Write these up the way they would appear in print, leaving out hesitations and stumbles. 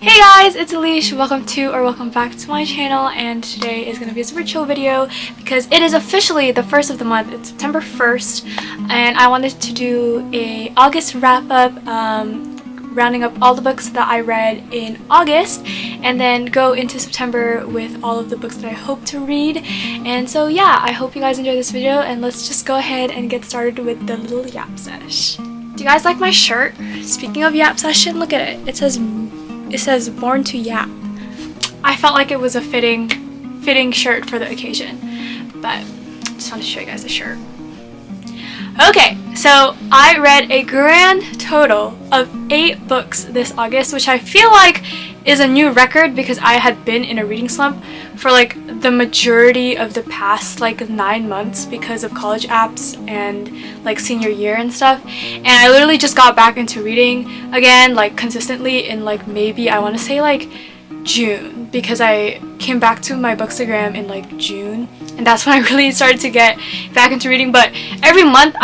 Hey guys, it's Aleish. Welcome back to my channel, and today is going to be a super chill video because it is officially the first of the month. It's September 1st, and I wanted to do a August wrap-up, rounding up all the books that I read in August, and then go into September with all of the books that I hope to read. And so yeah, I hope you guys enjoy this video, and let's just go ahead and get started with the little yap sesh. Do you guys like my shirt? Speaking of yap session, look at it. It says Born to Yap. I felt like it was a fitting shirt for the occasion, but just wanted to show you guys the shirt. Okay, so I read a grand total of 8 books this August, which I feel like is a new record because I had been in a reading slump for like the majority of the past like 9 months because of college apps and like senior year and stuff, and I literally just got back into reading again like consistently in like maybe I want to say like June, because I came back to my Bookstagram in like June, and that's when I really started to get back into reading. But every month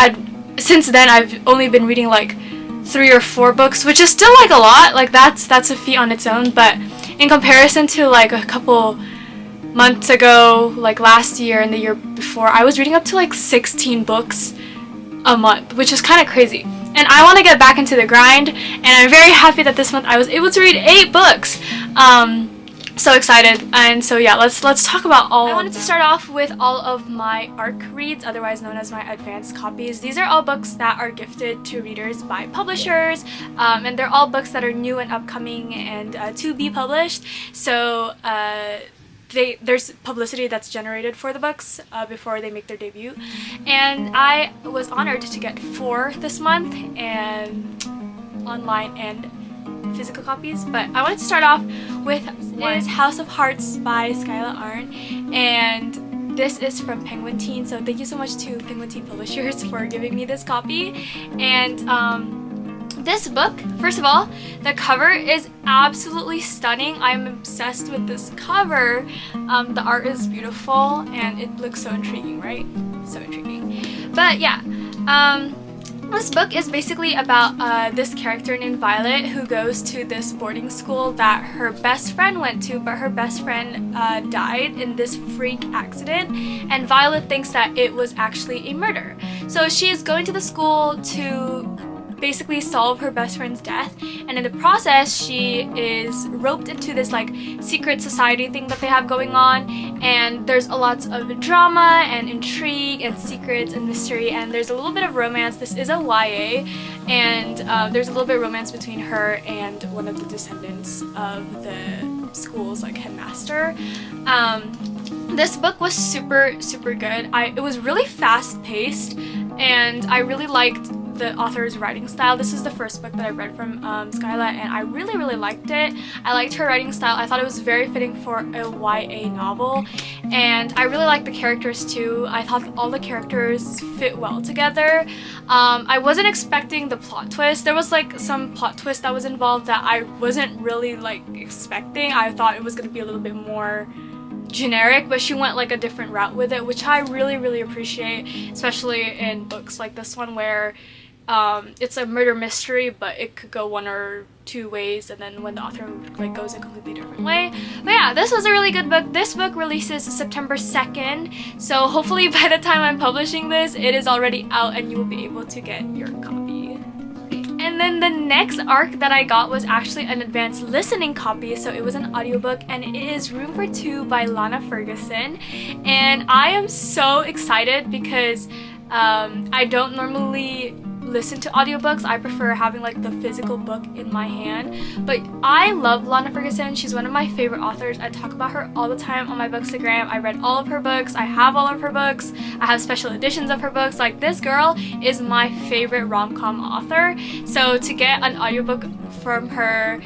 since then I've only been reading like 3 or 4 books, which is still like a lot. Like that's a feat on its own, but in comparison to like a couple months ago, like last year and the year before, I was reading up to like 16 books a month, which is kind of crazy. And I want to get back into the grind, and I'm very happy that this month I was able to read 8 books. So excited. And so yeah, let's talk about all. I wanted to start off with all of my ARC reads, otherwise known as my advanced copies. These are all books that are gifted to readers by publishers, and they're all books that are new and upcoming and to be published. So there's publicity that's generated for the books before they make their debut, and I was honored to get 4 this month, and online and physical copies. But I wanted to start off with House of Hearts by Skyla Arn, and this is from Penguin Teen, so thank you so much to Penguin Teen Publishers for giving me this copy. And this book, first of all, the cover is absolutely stunning. I'm obsessed with this cover. The art is beautiful and it looks so intriguing, right? So intriguing. But yeah, this book is basically about this character named Violet, who goes to this boarding school that her best friend went to, but her best friend died in this freak accident, and Violet thinks that it was actually a murder. So she is going to the school to basically solve her best friend's death, and in the process she is roped into this like secret society thing that they have going on, and there's a lot of drama and intrigue and secrets and mystery, and there's a little bit of romance. This is a YA, and there's a little bit of romance between her and one of the descendants of the school's like headmaster. This book was super good. It was really fast paced, and I really liked the author's writing style. This is the first book that I read from Skyla, and I really liked it. I liked her writing style. I thought it was very fitting for a YA novel, and I really liked the characters too. I thought all the characters fit well together. I wasn't expecting the plot twist. There was like some plot twist that was involved that I wasn't really like expecting. I thought it was going to be a little bit more generic, but she went like a different route with it, which I really appreciate, especially in books like this one where it's a murder mystery, but it could go 1 or 2 ways, and then when the author like goes a completely different way. But yeah, this was a really good book. This book releases September 2nd, so hopefully by the time I'm publishing this, it is already out and you will be able to get your copy. And then the next ARC that I got was actually an advanced listening copy, so it was an audiobook, and it is Room for Two by Lana Ferguson. And I am so excited because I don't normally listen to audiobooks. I prefer having like the physical book in my hand, but I love Lana Ferguson. She's one of my favorite authors. I talk about her all the time on my Bookstagram. I read all of her books. I have all of her books. I have special editions of her books. Like, this girl is my favorite rom-com author, so to get an audiobook from her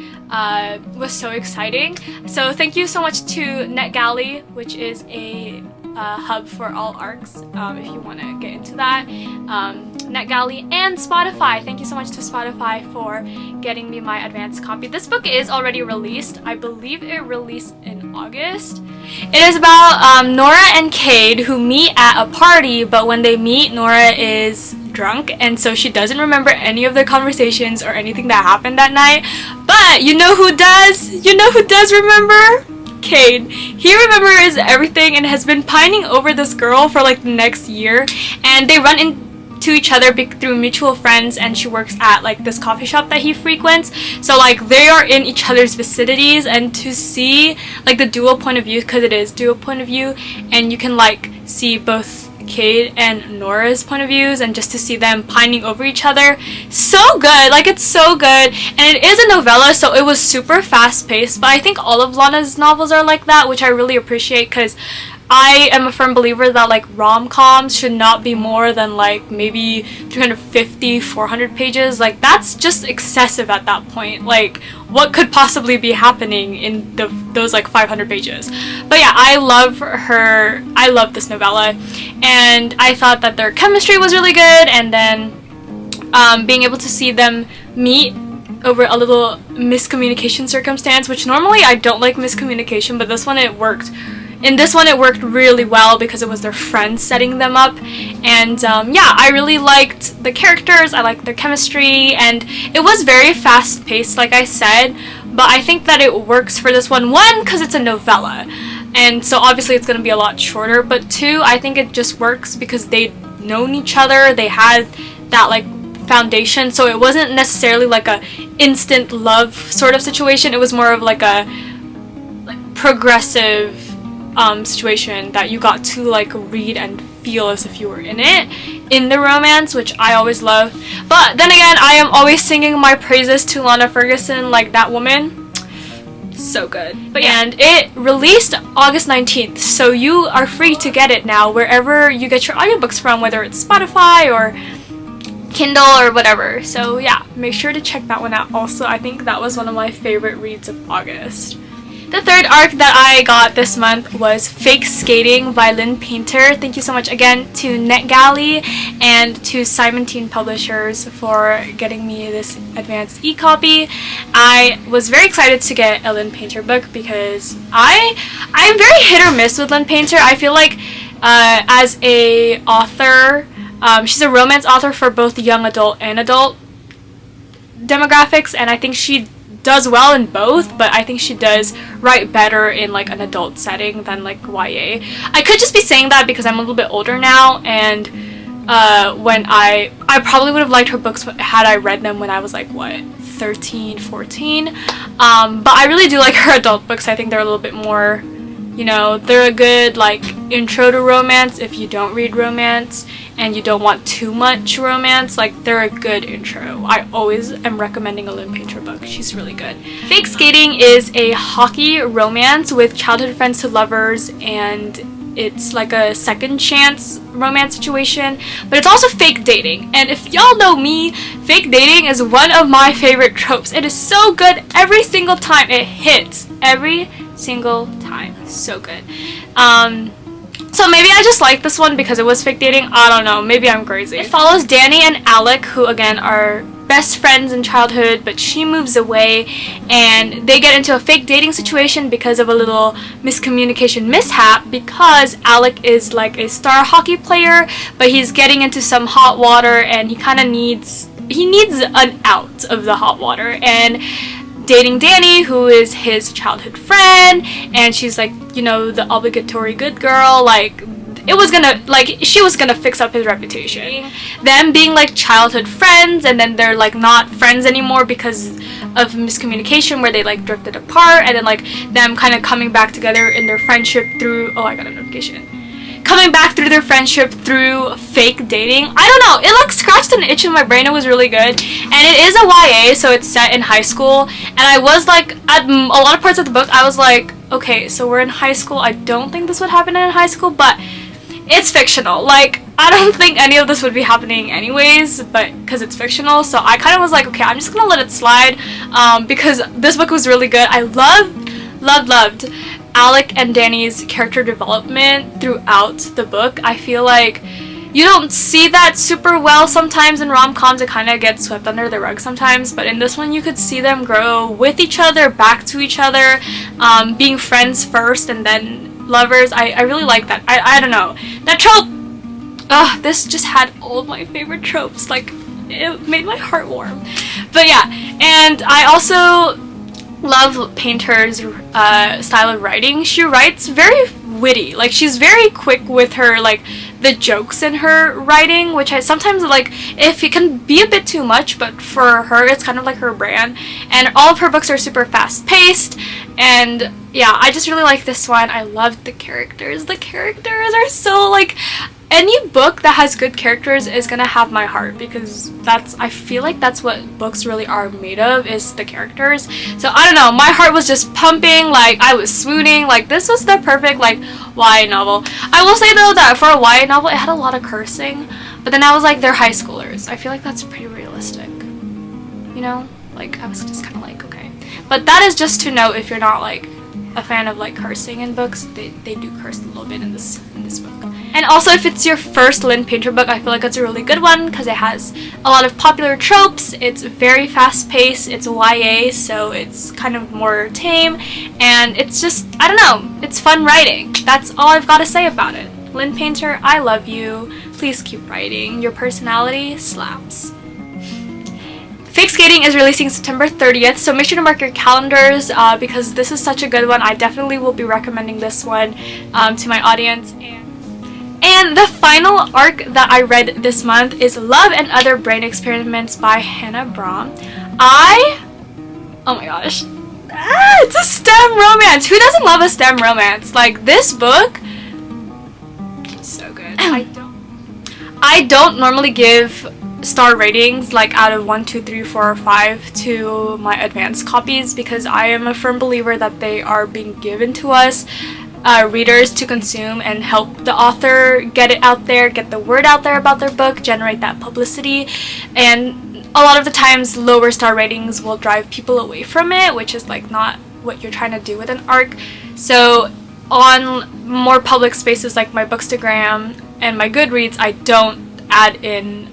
was so exciting. So thank you so much to Netgalley, which is a hub for all arcs if you want to get into that. Netgalley and Spotify. Thank you so much to Spotify for getting me my advanced copy. This book is already released. I believe it released in August. It is about Nora and Cade, who meet at a party, but when they meet, Nora is drunk, and so she doesn't remember any of their conversations or anything that happened that night. But you know who does? You know who does remember? Cade. He remembers everything and has been pining over this girl for like the next year, and they run into each other through mutual friends, and she works at like this coffee shop that he frequents, so like they are in each other's vicinities. And to see like the dual point of view, because it is dual point of view, and you can like see both Cade and Nora's point of views, and just to see them pining over each other, so good. Like, it's so good, and it is a novella, so it was super fast paced. But I think all of Lana's novels are like that, which I really appreciate, because I am a firm believer that like rom-coms should not be more than like maybe 350, 400 pages. Like, that's just excessive at that point. Like, what could possibly be happening in those like 500 pages? But yeah, I love this novella, and I thought that their chemistry was really good, and then being able to see them meet over a little miscommunication circumstance, which normally I don't like miscommunication, but this one it worked. In this one it worked really well because it was their friends setting them up, and yeah, I really liked the characters, I liked their chemistry, and it was very fast paced like I said, but I think that it works for this one because it's a novella, and so obviously it's going to be a lot shorter, but two, I think it just works because they'd known each other, they had that like foundation, so it wasn't necessarily like a instant love sort of situation. It was more of like a progressive situation that you got to like read and feel as if you were in the romance, which I always love. But then again, I am always singing my praises to Lana Ferguson, like that woman, so good. But yeah, and it released August 19th, so you are free to get it now wherever you get your audiobooks from, whether it's Spotify or Kindle or whatever. So yeah, make sure to check that one out also. I think that was one of my favorite reads of August. The third arc that I got this month was Fake Skating by Lynn Painter. Thank you so much again to Netgalley and to Simon Teen Publishers for getting me this advanced e-copy. I was very excited to get a Lynn Painter book because I'm very hit or miss with Lynn Painter. I feel like as a author, she's a romance author for both young adult and adult demographics, and I think she does well in both, but I think she does write better in like an adult setting than like YA. I could just be saying that because I'm a little bit older now, and when I probably would have liked her books had I read them when I was like, what, 13, 14, but I really do like her adult books. I think they're a little bit more, you know, they're a good like intro to romance if you don't read romance and you don't want too much romance. Like, they're a good intro. I always am recommending a Lynn Painter book. She's really good. Fake Skating is a hockey romance with childhood friends to lovers, and it's like a second chance romance situation, but it's also fake dating. And if y'all know me, fake dating is one of my favorite tropes. It is so good every single time. It hits every single time. So good. So maybe I just like this one because it was fake dating. I don't know. Maybe I'm crazy. It follows Danny and Alec, who again are best friends in childhood, but she moves away and they get into a fake dating situation because of a little miscommunication mishap, because Alec is like a star hockey player, but he's getting into some hot water and he kind of needs an out of the hot water, and dating Danny, who is his childhood friend, and she's like, you know, the obligatory good girl, like it was gonna, like, she was gonna fix up his reputation. Them being like childhood friends, and then they're like not friends anymore because of miscommunication where they like drifted apart, and then like them kind of coming back together in their friendship through, oh, I got a notification. Coming back through their friendship through fake dating. I don't know, it like scratched an itch in my brain. It was really good, and it is a YA, so it's set in high school, and I was like, at a lot of parts of the book I was like, okay, so we're in high school. I don't think this would happen in high school, but it's fictional. Like, I don't think any of this would be happening anyways, but because it's fictional, so I kind of was like, okay, I'm just gonna let it slide, because this book was really good. I loved Alec and Danny's character development throughout the book. I feel like you don't see that super well sometimes in rom-coms. It kind of gets swept under the rug sometimes, but in this one you could see them grow with each other, back to each other, being friends first and then lovers. I really like that. I don't know. That trope, this just had all of my favorite tropes. Like, it made my heart warm. But yeah, and I also love Painter's style of writing. She writes very witty. Like, she's very quick with her, like, the jokes in her writing, which I sometimes, like, if it can be a bit too much, but for her it's kind of like her brand. And all of her books are super fast paced, and yeah, I just really like this one. I loved the characters. The characters are so, like, any book that has good characters is gonna have my heart, because I feel like that's what books really are made of, is the characters. So I don't know, my heart was just pumping, like I was swooning. Like, this was the perfect, like, YA novel. I will say though that for a YA novel it had a lot of cursing, but then I was like, they're high schoolers. I feel like that's pretty realistic, you know? Like, I was just kind of like, okay. But that is just to note, if you're not like a fan of like cursing in books, they do curse a little bit in this book. And also, if it's your first Lynn Painter book, I feel like it's a really good one because it has a lot of popular tropes. It's very fast-paced. It's YA, so it's kind of more tame, and it's just, I don't know, it's fun writing. That's all I've got to say about it. Lynn Painter, I love you. Please keep writing. Your personality slaps. Fake Skating is releasing September 30th, so make sure to mark your calendars because this is such a good one. I definitely will be recommending this one to my audience. And the final arc that I read this month is Love and Other Brain Experiments by Hannah Brahm. Oh my gosh. It's a STEM romance. Who doesn't love a STEM romance? Like, this book, so good. I don't normally give star ratings like out of 1, 2, 3, 4, or 5 to my advanced copies, because I am a firm believer that they are being given to us readers to consume and help the author get it out there, get the word out there about their book, generate that publicity. And a lot of the times lower star ratings will drive people away from it, which is like not what you're trying to do with an arc. So on more public spaces like my Bookstagram and my Goodreads, I don't add in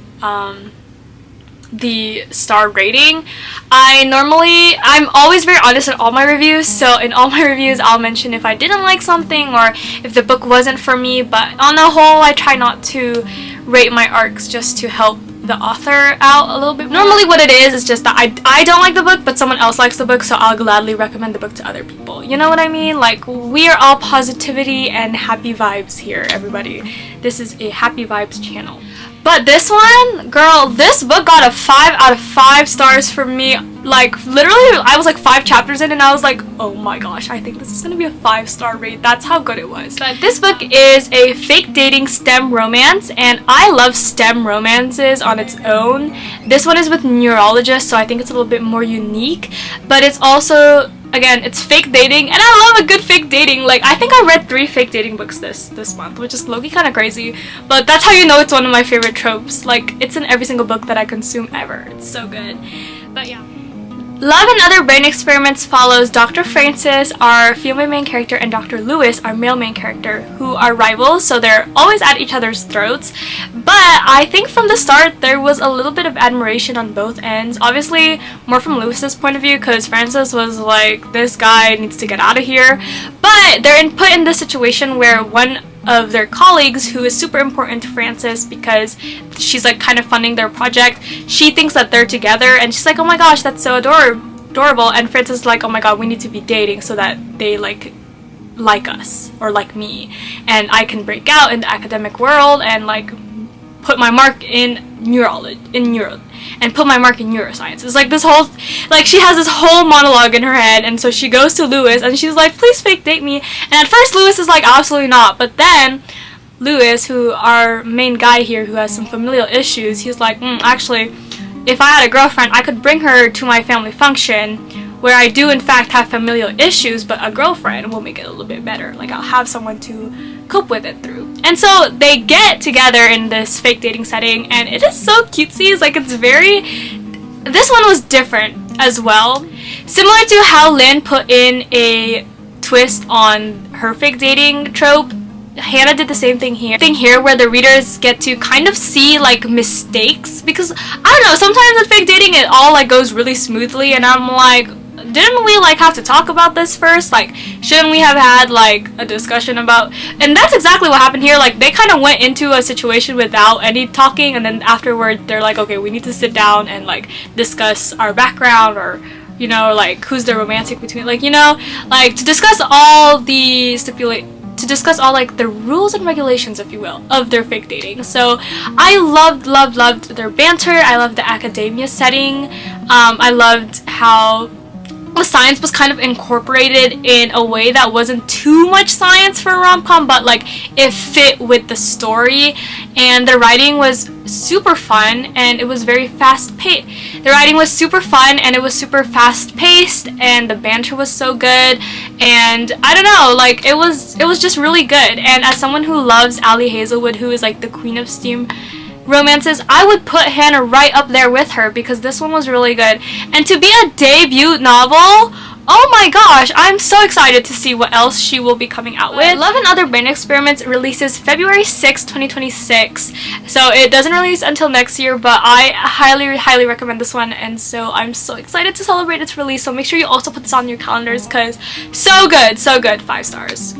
the star rating. I'm always very honest in all my reviews, so in all my reviews I'll mention if I didn't like something or if the book wasn't for me, but on the whole I try not to rate my arcs just to help the author out a little bit more. Normally what it is just that I don't like the book, but someone else likes the book, so I'll gladly recommend the book to other people. You know what I mean? Like, we are all positivity and happy vibes here, everybody. This is a happy vibes channel. But this one, girl, this book got a 5 out of 5 stars from me. Like, literally, I was like 5 chapters in and I was like, oh my gosh, I think this is gonna be a 5-star rate. That's how good it was. But this book is a fake dating STEM romance, and I love STEM romances on its own. This one is with neurologists, so I think it's a little bit more unique, but it's also, again, it's fake dating, and I love a good fake dating. Like, I think I read 3 fake dating books this month, which is low-key kind of crazy, but that's how you know it's one of my favorite tropes. Like, it's in every single book that I consume ever. It's so good. But yeah. Love and Other Brain Experiments follows Dr. Francis, our female main character, and Dr. Lewis, our male main character, who are rivals, so they're always at each other's throats. But I think from the start there was a little bit of admiration on both ends. Obviously more from Lewis's point of view, because Francis was like, this guy needs to get out of here. But they're put in this situation where one of their colleagues, who is super important to Francis because she's like kind of funding their project, she thinks that they're together and she's like, oh my gosh, that's so adorable. And Francis is like, oh my god, we need to be dating so that they like us or like me, and I can break out in the academic world and like put my mark in and put my mark in neuroscience. It's like this whole, like, she has this whole monologue in her head, and so she goes to Lewis and she's like, please fake date me. And at first Lewis is like, absolutely not, but then Lewis, who our main guy here who has some familial issues, he's like, actually, if I had a girlfriend I could bring her to my family function where I do in fact have familial issues, but a girlfriend will make it a little bit better. Like, I'll have someone to cope with it through. And so they get together in this fake dating setting, and it is so cutesy. It's like, it's very, this one was different as well. Similar to how Lynn put in a twist on her fake dating trope, Hannah did the same thing here where the readers get to kind of see like mistakes, because I don't know, sometimes with fake dating it all like goes really smoothly and I'm like, didn't we like have to talk about this first? Like, shouldn't we have had like a discussion about, and that's exactly what happened here. Like, they kind of went into a situation without any talking, and then afterward they're like, okay, we need to sit down and like discuss our background, or you know, like who's the romantic between, like, you know, like to discuss all like the rules and regulations, if you will, of their fake dating. So I loved their banter. I loved the academia setting. I loved how the science was kind of incorporated in a way that wasn't too much science for a rom-com, but like it fit with the story, and the writing was super fun and it was very fast-paced. The writing was super fun and it was super fast-paced, and the banter was so good, and I don't know, like it was just really good. And as someone who loves Ali Hazelwood, who is like the queen of steam romances, I would put Hannah right up there with her, because this one was really good. And to be a debut novel, oh my gosh, I'm so excited to see what else she will be coming out with. Love and Other Brain Experiments releases February 6, 2026, so it doesn't release until next year, but I highly recommend this one, and so I'm so excited to celebrate its release. So make sure you also put this on your calendars, because so good, 5 stars.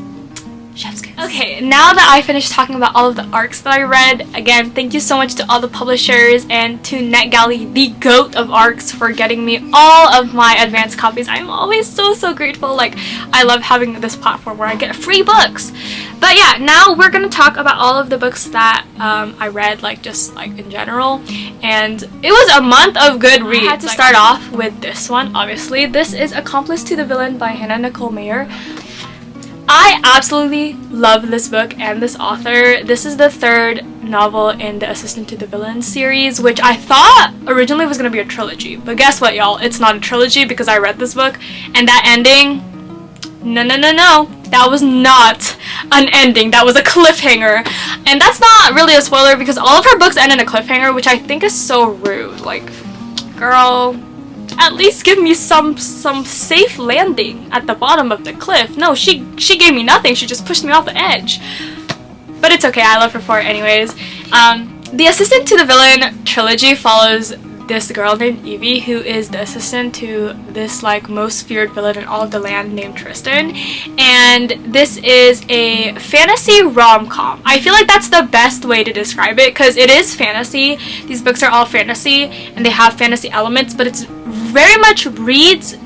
Chef's kiss. Okay, now that I finished talking about all of the arcs that I read, again, thank you so much to all the publishers and to Netgalley, the goat of arcs, for getting me all of my advanced copies. I'm always so grateful. Like, I love having this platform where I get free books. But yeah, now we're gonna talk about all of the books that I read, like just like in general, and it was a month of good reads. I had to start off with this one, obviously. This is Accomplice to the Villain by Hannah Nicole Mayer. I absolutely love this book and this author. This is the third novel in the Assistant to the Villain series, which I thought originally was going to be a trilogy. But guess what, y'all? It's not a trilogy, because I read this book, and that ending, no. That was not an ending. That was a cliffhanger. And that's not really a spoiler, because all of her books end in a cliffhanger, which I think is so rude. Like, girl, at least give me some safe landing at the bottom of the cliff. No, she gave me nothing. She just pushed me off the edge. But it's okay, I love her for it anyways. The Assistant to the Villain trilogy follows this girl named Evie, who is the assistant to this like most feared villain in all of the land named Tristan, and this is a fantasy rom-com. I feel like that's the best way to describe it, because it is fantasy. These books are all fantasy and they have fantasy elements, but it's very much reads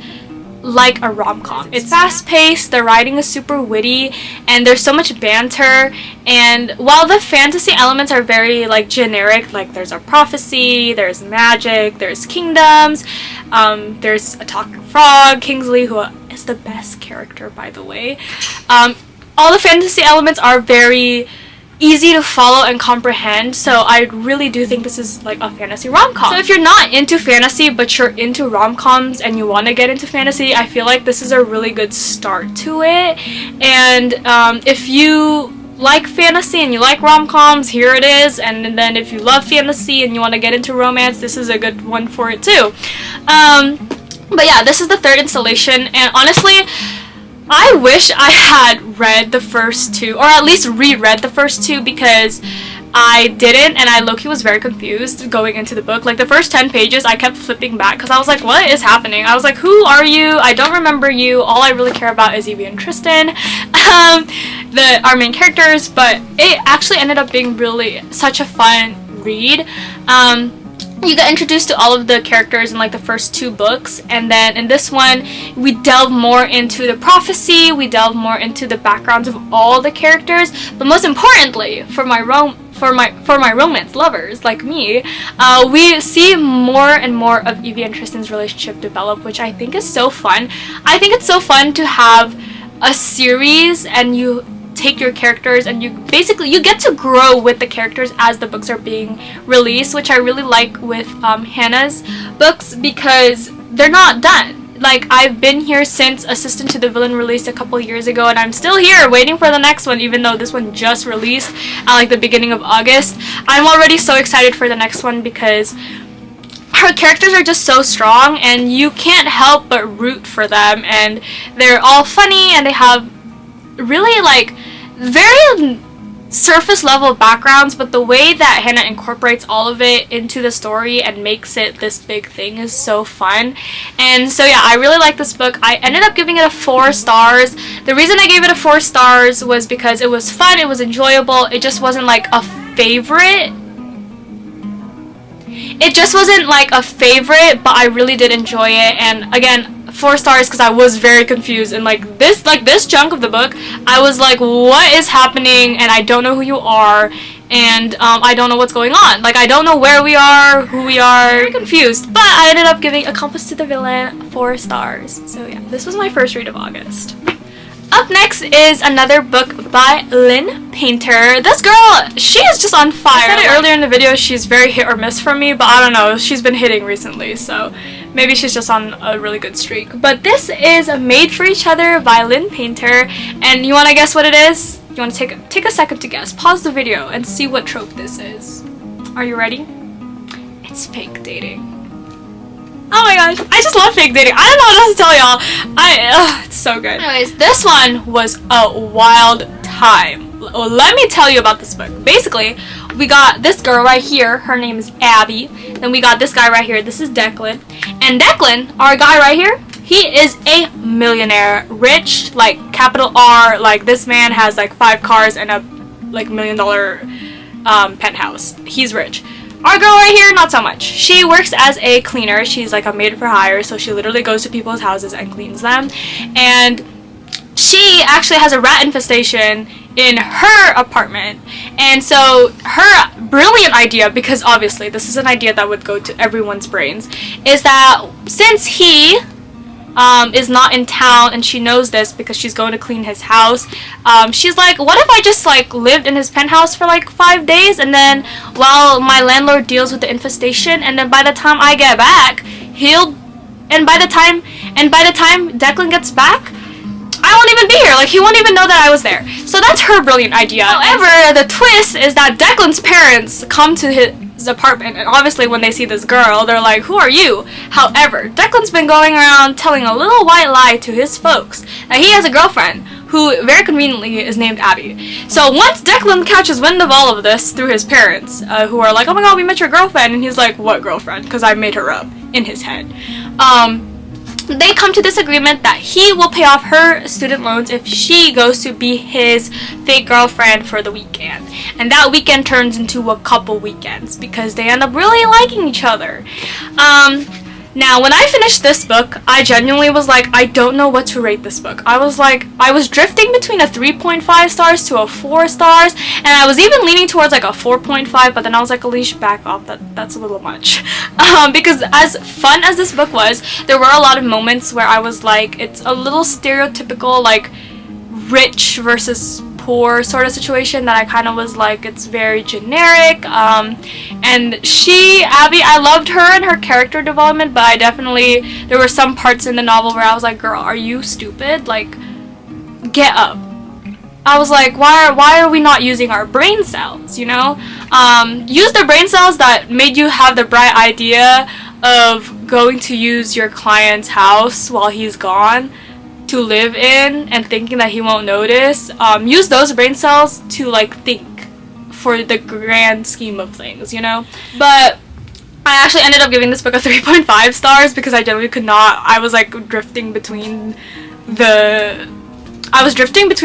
like a rom-com. It's fast-paced, the writing is super witty, and there's so much banter. And while the fantasy elements are very like generic, like there's a prophecy, there's magic, there's kingdoms, there's a talking frog, Kingsley, who is the best character, by the way. All the fantasy elements are very easy to follow and comprehend, so I really do think this is like a fantasy rom-com. So if you're not into fantasy but you're into rom-coms and you want to get into fantasy, I feel like this is a really good start to it. And if you like fantasy and you like rom-coms, here it is. And then if you love fantasy and you want to get into romance, this is a good one for it too. But yeah, this is the third installation, and honestly, I wish I had read the first two, or at least reread the first two, because I didn't, and I low-key was very confused going into the book. Like, the first 10 pages, I kept flipping back, because I was like, what is happening? I was like, who are you? I don't remember you. All I really care about is Evie and Tristan, our main characters, but it actually ended up being really such a fun read. You get introduced to all of the characters in like the first two books, and then in this one we delve more into the prophecy, we delve more into the backgrounds of all the characters, but most importantly, for my romance lovers like me, we see more and more of Evie and Tristan's relationship develop, which I think is so fun. I think it's so fun to have a series and you take your characters and you get to grow with the characters as the books are being released, which I really like with Hannah's books, because they're not done. Like, I've been here since Assistant to the Villain released a couple years ago, and I'm still here waiting for the next one, even though this one just released at like the beginning of August. I'm already so excited for the next one, because her characters are just so strong, and you can't help but root for them, and they're all funny, and they have really like very surface level backgrounds, but the way that Hannah incorporates all of it into the story and makes it this big thing is so fun. And so yeah, I really like this book. I ended up giving it a 4 stars. The reason I gave it a 4 stars was because it was fun, it was enjoyable, it just wasn't like a favorite. It just wasn't like a favorite, but I really did enjoy it. And again, 4 stars because I was very confused, and like this chunk of the book, I was like, what is happening, and I don't know who you are, and I don't know what's going on. Like, I don't know where we are, who we are. Very confused. But I ended up giving Accomplice to the Villain 4 stars. So yeah, this was my first read of August. Up next is another book by Lynn Painter. This girl, she is just on fire. I said it earlier in the video, she's very hit or miss for me, but I don't know, she's been hitting recently, so maybe she's just on a really good streak. But this is Made for Each Other by Lynn Painter, and you want to guess what it is? You want to take a second to guess. Pause the video and see what trope this is. Are you ready? It's fake dating. Oh my gosh, I just love fake dating. I don't know what else to tell y'all. It's so good. Anyways, this one was a wild time. Let me tell you about this book. Basically, we got this girl right here. Her name is Abby. Then we got this guy right here. This is Declan. And Declan, our guy right here, he is a millionaire. Rich, like capital R. Like, this man has like 5 cars and a like $1 million penthouse. He's rich. Our girl right here, not so much. She works as a cleaner. She's like a maid for hire, so she literally goes to people's houses and cleans them. And she actually has a rat infestation in her apartment. And so her brilliant idea, because obviously this is an idea that would go to everyone's brains, is that since he is not in town, and she knows this because she's going to clean his house, she's like, what if I just like lived in his penthouse for like 5 days, and then while my landlord deals with the infestation, and then by the time I get back, by the time Declan gets back, I won't even be here. Like, he won't even know that I was there. So that's her brilliant idea. However, the twist is that Declan's parents come to his apartment, and obviously when they see this girl, they're like, who are you? However, Declan's been going around telling a little white lie to his folks that he has a girlfriend who very conveniently is named Abby. So once Declan catches wind of all of this through his parents, who are like, oh my god, we met your girlfriend, and he's like, what girlfriend? Because I made her up in his head. They come to this agreement that he will pay off her student loans if she goes to be his fake girlfriend for the weekend. And that weekend turns into a couple weekends because they end up really liking each other. Now, when I finished this book, I genuinely was like, I don't know what to rate this book. I was drifting between a 3.5 stars to a 4 stars, and I was even leaning towards like a 4.5, but then I was like, Aleish, back off, that's a little much. Because as fun as this book was, there were a lot of moments where I was like, it's a little stereotypical, like, rich versus poor sort of situation that I kind of was like, it's very generic. And Abby, I loved her and her character development, but there were some parts in the novel where I was like, girl, are you stupid? Like, get up. I was like, why are we not using our brain cells, you know? Use the brain cells that made you have the bright idea of going to use your client's house while he's gone to live in and thinking that he won't notice. Use those brain cells to like think for the grand scheme of things, you know? But I actually ended up giving this book a 3.5 stars because I generally could not. I was like drifting between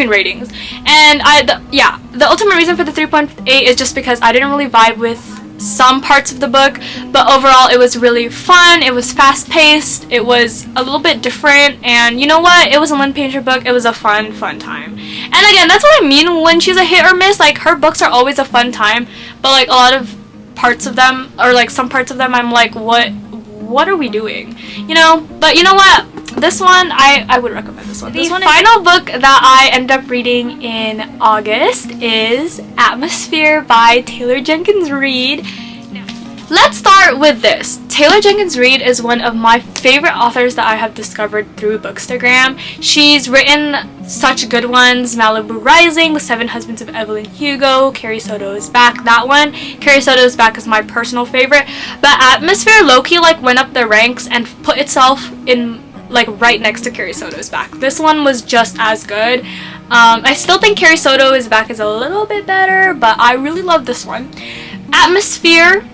ratings, and the ultimate reason for the 3.8 is just because I didn't really vibe with some parts of the book, but overall it was really fun. It was fast-paced, it was a little bit different, and you know what, it was a Lynn Painter book. It was a fun time. And again, that's what I mean when she's a hit or miss. Like, her books are always a fun time, but like a lot of parts of them, or like some parts of them, I'm like, what are we doing, you know? But you know what, this one, I would recommend this one. The final book that I ended up reading in August is Atmosphere by Taylor Jenkins Reid. Let's start with this. Taylor Jenkins Reid is one of my favorite authors that I have discovered through Bookstagram. She's written such good ones: Malibu Rising, The Seven Husbands of Evelyn Hugo, Carrie Soto is Back. That one, Carrie Soto is Back, is my personal favorite. But Atmosphere low-key like went up the ranks and put itself in like right next to Carrie Soto is Back. This one was just as good. I still think Carrie Soto is Back is a little bit better, but I really love this one. Atmosphere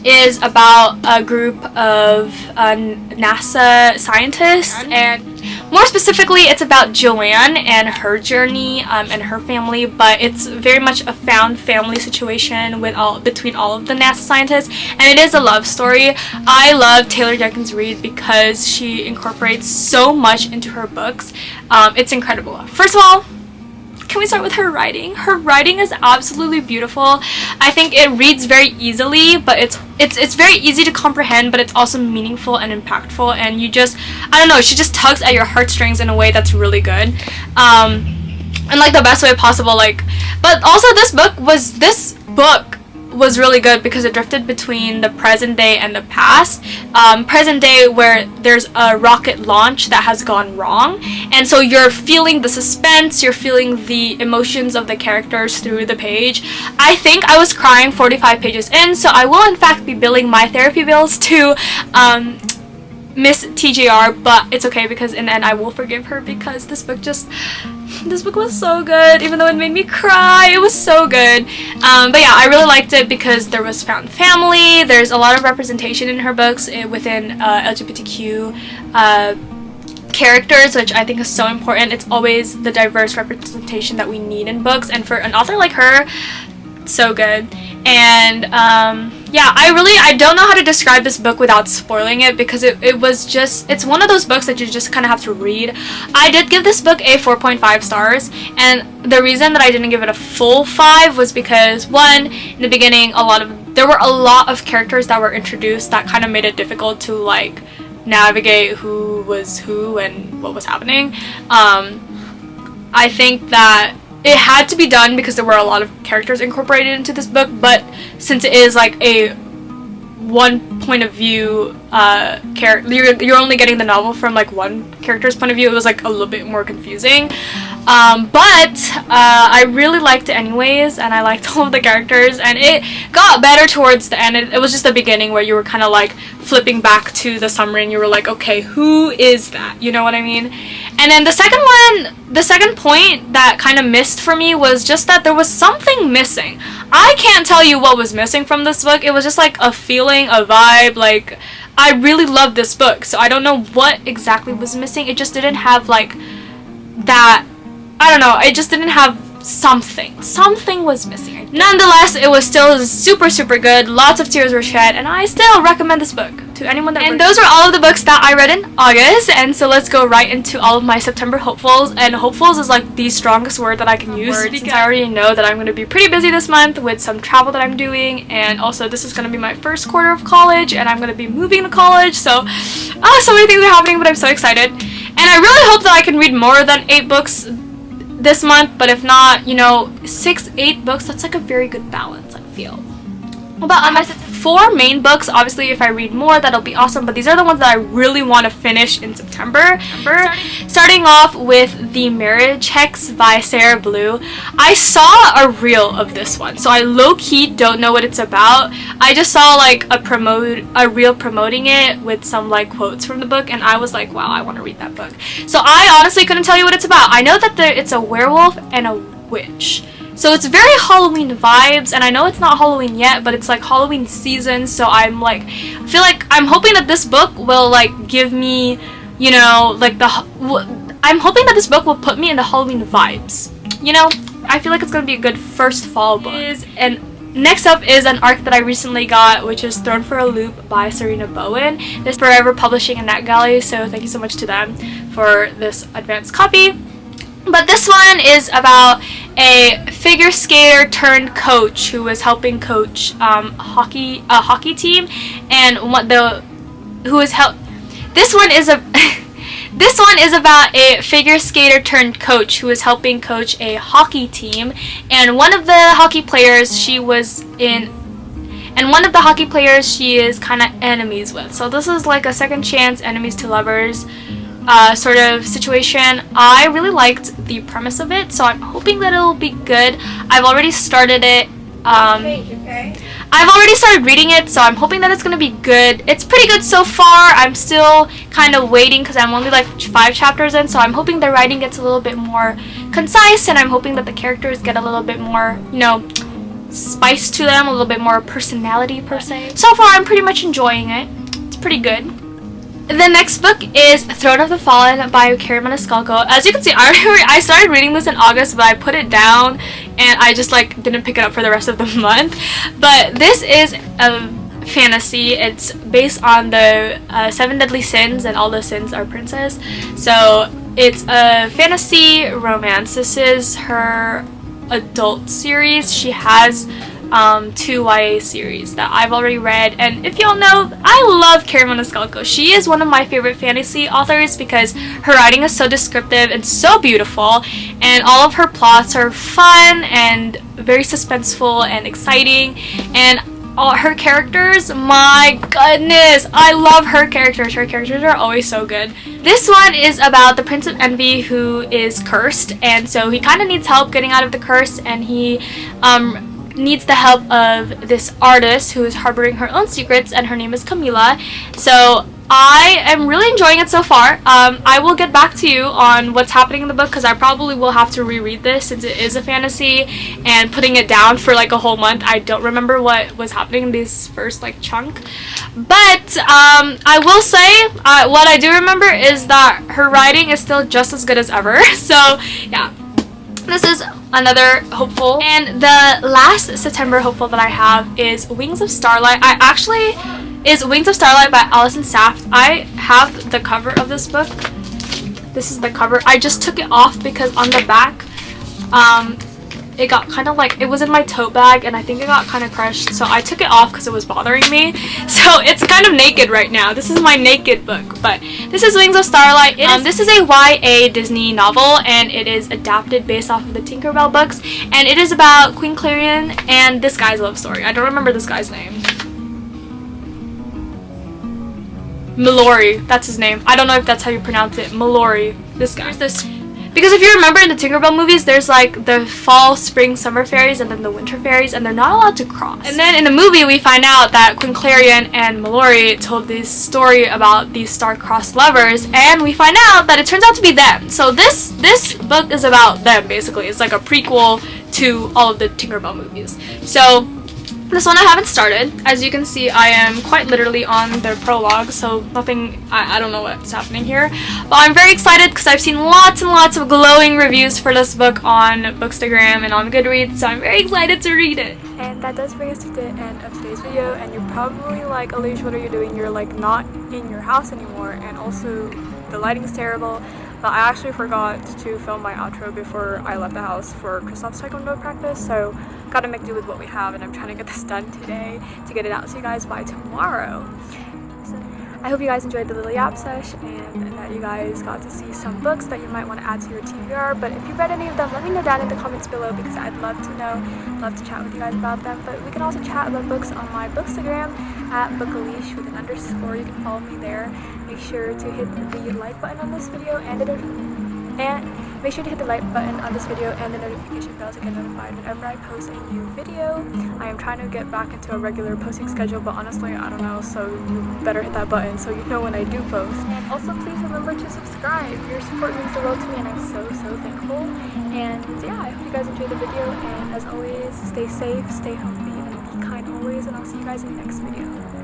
is about a group of NASA scientists, and more specifically it's about Joanne and her journey and her family, but it's very much a found family situation between all of the NASA scientists, and it is a love story. I love Taylor Jenkins Reid because she incorporates so much into her books. It's incredible. First of all, can we start with her writing? Her writing is absolutely beautiful. I think it reads very easily, but it's very easy to comprehend, but it's also meaningful and impactful, and you just, I don't know, she just tugs at your heartstrings in a way that's really good. In like the best way possible, like, but also this book was really good because it drifted between the present day and the past. Present day, where there's a rocket launch that has gone wrong, and so you're feeling the suspense, you're feeling the emotions of the characters through the page. I think I was crying 45 pages in, so I will in fact be billing my therapy bills to Miss TJR, but it's okay because in the end I will forgive her because this book was so good. Even though it made me cry, it was so good. But yeah, I really liked it because there was found family. There's a lot of representation in her books within LGBTQ characters, which I think is so important. It's always the diverse representation that we need in books, and for an author like her, so good. And yeah, I don't know how to describe this book without spoiling it, because it's one of those books that you just kind of have to read. I did give this book a 4.5 stars, and the reason that I didn't give it a full 5 was because, one, in the beginning there were a lot of characters that were introduced that kind of made it difficult to like navigate who was who and what was happening. I think that it had to be done because there were a lot of characters incorporated into this book, but since it is like a one point of view character, you're only getting the novel from like one character's point of view, it was like a little bit more confusing. But I really liked it anyways, and I liked all of the characters, and it got better towards the end. It was just the beginning where you were kind of like flipping back to the summary and you were like, okay, who is that? You know what I mean? And then the second point that kind of missed for me was just that there was something missing. I can't tell you what was missing from this book. It was just like a feeling, a vibe. Like, I really loved this book, so I don't know what exactly was missing. It just didn't have like that, I don't know, it just didn't have something. Something was missing. Nonetheless, it was still super, super good. Lots of tears were shed, and I still recommend this book to anyone that And those were all of the books that I read in August, and so let's go right into all of my September hopefuls. And hopefuls is like the strongest word that I can use, since I already know that I'm going to be pretty busy this month with some travel that I'm doing, and also this is going to be my first quarter of college, and I'm going to be moving to college, so so many things are happening, but I'm so excited. And I really hope that I can read more than 8 books this month, but if not, you know, 6-8 books, that's like a very good balance, I feel. But on my 4 main books, obviously if I read more that'll be awesome, but these are the ones that I really want to finish in September. Starting off with The Marriage Hex by Sarah Blue. I saw a reel of this one, so I low-key don't know what it's about. I just saw like a reel promoting it with some like quotes from the book, and I was like, wow, I want to read that book. So I honestly couldn't tell you what it's about. I know that it's a werewolf and a witch. So it's very Halloween vibes, and I know it's not Halloween yet, but it's like Halloween season, so I feel like I'm hoping that this book will like give me, you know, like I'm hoping that this book will put me in the Halloween vibes. You know, I feel like it's gonna be a good first fall book. And next up is an arc that I recently got, which is Thrown for a Loop by Serena Bowen. This is Forever Publishing and Netgalley, so thank you so much to them for this advanced copy. But this one is about a figure skater turned coach who was helping coach a hockey team, and this one is about a figure skater turned coach who is helping coach a hockey team, and one of the hockey players, she was in and one of the hockey players she is kind of enemies with. So this is like a second chance enemies to lovers sort of situation. I really liked the premise of it, so I'm hoping that it'll be good. I've already started it. I've already started reading it, so I'm hoping that it's gonna be good. It's pretty good so far. I'm still kind of waiting because I'm only like 5 chapters in, so I'm hoping the writing gets a little bit more concise, and I'm hoping that the characters get a little bit more, you know, spice to them, a little bit more personality per se. So far, I'm pretty much enjoying it. It's pretty good. The next book is Throne of the Fallen by Kerry Maniscalco. As you can see, I started reading this in August, but I put it down and I just like didn't pick it up for the rest of the month. But this is a fantasy. It's based on the 7 deadly sins, and all the sins are princes. So it's a fantasy romance. This is her adult series. She has 2 YA series that I've already read, and if y'all know, I love Kerry Maniscalco. She is one of my favorite fantasy authors because her writing is so descriptive and so beautiful, and all of her plots are fun and very suspenseful and exciting, and all her characters, my goodness, I love her characters. Her characters are always so good. This one is about the Prince of Envy who is cursed, and so he kind of needs help getting out of the curse, and he needs the help of this artist who is harboring her own secrets, and her name is Camila. So I am really enjoying it so far. I will get back to you on what's happening in the book because I probably will have to reread this since it is a fantasy, and putting it down for like a whole month, I don't remember what was happening in this first like chunk. But I will say what I do remember is that her writing is still just as good as ever. So yeah, this is another hopeful. And the last September hopeful that I have is Wings of Starlight. Is Wings of Starlight by Alison Saft. I have the cover of this book. This is the cover. I just took it off because on the back, it got kind of like, it was in my tote bag and I think it got kind of crushed, so I took it off because it was bothering me. So it's kind of naked right now. This is my naked book, but this is Wings of Starlight. This is a YA Disney novel, and it is adapted based off of the Tinkerbell books, and it is about Queen Clarion and this guy's love story. I don't remember this guy's name. Mallory, that's his name. I don't know if that's how you pronounce it. Mallory. This guy. Because if you remember in the Tinkerbell movies, there's like the fall, spring, summer fairies and then the winter fairies, and they're not allowed to cross. And then in the movie, we find out that Queen Clarion and Mallory told this story about these star-crossed lovers, and we find out that it turns out to be them. So this book is about them, basically. It's like a prequel to all of the Tinkerbell movies. So this one I haven't started. As you can see, I am quite literally on the prologue, so nothing, I don't know what's happening here. But I'm very excited because I've seen lots and lots of glowing reviews for this book on Bookstagram and on Goodreads, so I'm very excited to read it. And that does bring us to the end of today's video, and you're probably like, Aleish, what are you doing? You're like not in your house anymore, and also the lighting's terrible. But I actually forgot to film my outro before I left the house for Kristoff's taekwondo practice, so gotta make do with what we have, and I'm trying to get this done today to get it out to you guys by tomorrow. So I hope you guys enjoyed the little yap sesh, and that you guys got to see some books that you might want to add to your TBR. But if you read any of them, let me know down in the comments below because I'd love to know, love to chat with you guys about them. But we can also chat about books on my Bookstagram at Aleish with an underscore. You can follow me there. Make sure to hit the like button on this video and make sure to hit the like button on this video and the notification bell to get notified whenever I post a new video. I am trying to get back into a regular posting schedule, but honestly, I don't know, so you better hit that button so you know when I do post. And also, please remember to subscribe. Your support means the world to me, and I'm so thankful. And yeah, I hope you guys enjoyed the video, and as always, stay safe, stay healthy, and be kind always, and I'll see you guys in the next video.